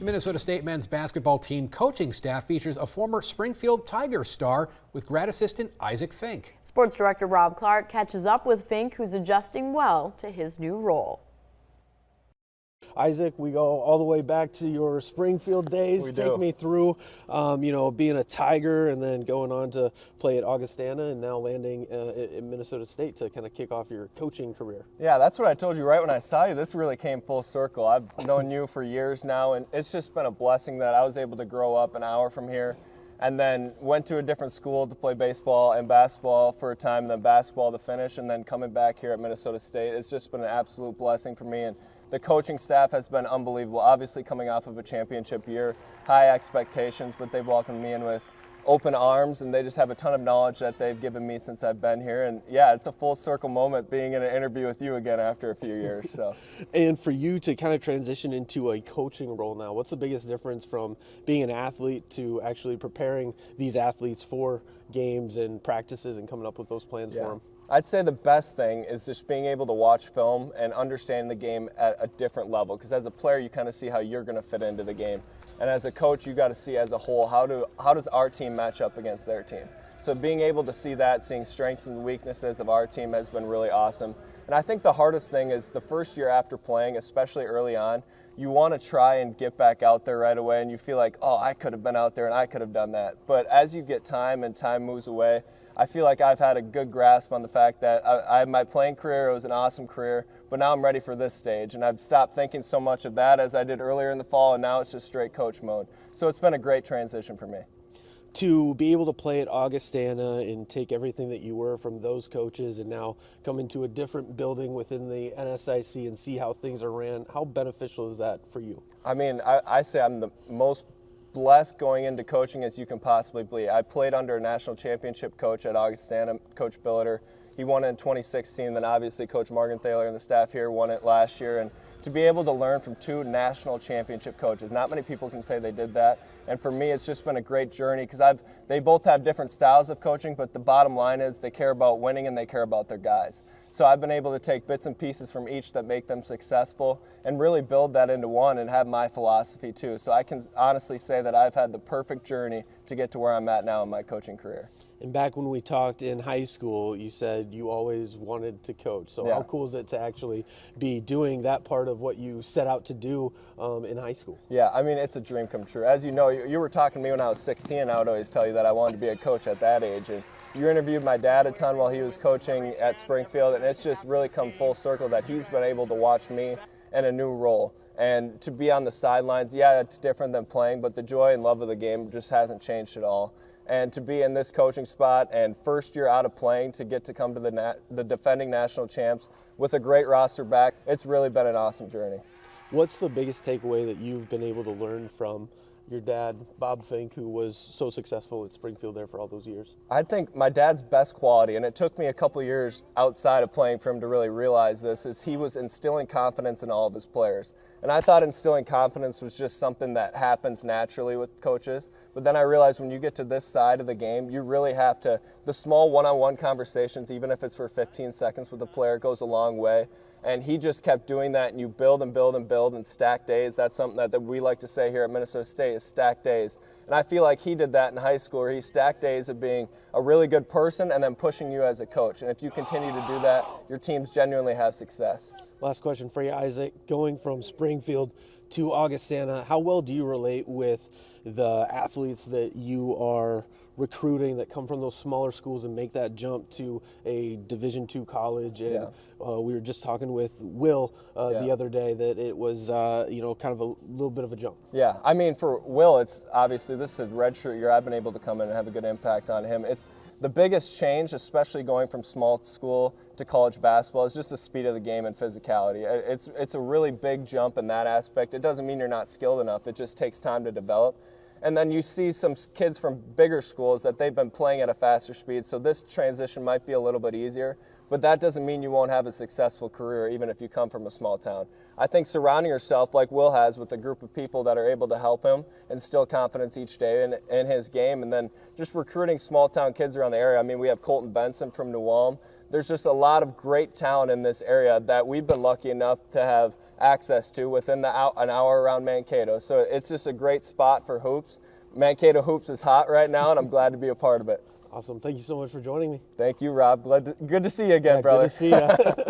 The Minnesota State men's basketball team coaching staff features a former Springfield Tigers star with grad assistant Isaac Fink. Sports director Rob Clark catches up with Fink, who's adjusting well to his new role. Isaac, we go all the way back to your Springfield days. Take me through, being a Tiger and then going on to play at Augustana and now landing in Minnesota State to kind of kick off your coaching career. Yeah, that's what I told you right when I saw you. This really came full circle. I've known you for years now, and it's just been a blessing that I was able to grow up an hour from here and then went to a different school to play baseball and basketball for a time, and then basketball to finish, and then coming back here at Minnesota State. It's just been an absolute blessing for me. And the coaching staff has been unbelievable. Obviously coming off of a championship year, high expectations, but they've welcomed me in with open arms, and they just have a ton of knowledge that they've given me since I've been here. And yeah, it's a full circle moment being in an interview with you again after a few years. So. And for you to kind of transition into a coaching role now, what's the biggest difference from being an athlete to actually preparing these athletes for games and practices and coming up with those plans for them? I'd say the best thing is just being able to watch film and understand the game at a different level, because as a player you kind of see how you're going to fit into the game, and as a coach you got to see as a whole how does our team match up against their team. So being able to see that, seeing strengths and weaknesses of our team has been really awesome. And I think the hardest thing is the first year after playing, especially early on, you want to try and get back out there right away, and you feel like, oh, I could have been out there and I could have done that. But as you get time and time moves away, I feel like I've had a good grasp on the fact that my playing career, it was an awesome career, but now I'm ready for this stage. And I've stopped thinking so much of that as I did earlier in the fall, and now it's just straight coach mode. So it's been a great transition for me. To be able to play at Augustana and take everything that you were from those coaches and now come into a different building within the NSIC and see how things are ran, how beneficial is that for you? I mean, I say I'm the most blessed going into coaching as you can possibly be. I played under a national championship coach at Augustana, Coach Billiter. He won it in 2016, then obviously Coach Morgenthaler and the staff here won it last year. And to be able to learn from two national championship coaches, not many people can say they did that. And for me, it's just been a great journey, because they both have different styles of coaching, but the bottom line is they care about winning and they care about their guys. So I've been able to take bits and pieces from each that make them successful and really build that into one and have my philosophy too. So I can honestly say that I've had the perfect journey to get to where I'm at now in my coaching career. And back when we talked in high school, you said you always wanted to coach. So how cool is it to actually be doing that part of what you set out to do in high school? Yeah, I mean, it's a dream come true. As you know, you were talking to me when I was 16, and I would always tell you that I wanted to be a coach at that age. And you interviewed my dad a ton while he was coaching at Springfield, and it's just really come full circle that he's been able to watch me in a new role. And to be on the sidelines, yeah, it's different than playing, but the joy and love of the game just hasn't changed at all. And to be in this coaching spot and first year out of playing to get to come to the defending national champs with a great roster back, it's really been an awesome journey. What's the biggest takeaway that you've been able to learn from your dad, Bob Fink, who was so successful at Springfield there for all those years? I think my dad's best quality, and it took me a couple of years outside of playing for him to really realize this, is he was instilling confidence in all of his players. And I thought instilling confidence was just something that happens naturally with coaches. But then I realized when you get to this side of the game, you really have to, the small one-on-one conversations, even if it's for 15 seconds with the player, goes a long way. And he just kept doing that, and you build and build and build and stack days. That's something that we like to say here at Minnesota State, is stack days. And I feel like he did that in high school, where he stacked days of being a really good person and then pushing you as a coach. And if you continue to do that, your teams genuinely have success. Last question for you, Isaac. Going from Springfield to Augustana, how well do you relate with the athletes that you are recruiting that come from those smaller schools and make that jump to a Division II college? And we were just talking with Will the other day that it was kind of a little bit of a jump. Yeah, I mean, for Will, it's obviously this is a redshirt year. I've been able to come in and have a good impact on him. It's the biggest change, especially going from small school to college basketball, is just the speed of the game and physicality. It's a really big jump in that aspect. It doesn't mean you're not skilled enough. It just takes time to develop. And then you see some kids from bigger schools that they've been playing at a faster speed, so this transition might be a little bit easier, but that doesn't mean you won't have a successful career even if you come from a small town. I think surrounding yourself, like Will has, with a group of people that are able to help him instill confidence each day in his game, and then just recruiting small town kids around the area. I mean, we have Colton Benson from New Ulm. There's just a lot of great talent in this area that we've been lucky enough to have access to within an hour around Mankato. So it's just a great spot for hoops. Mankato Hoops is hot right now, and I'm glad to be a part of it. Awesome. Thank you so much for joining me. Thank you, Rob. Good to see you again, brother. Good to see you.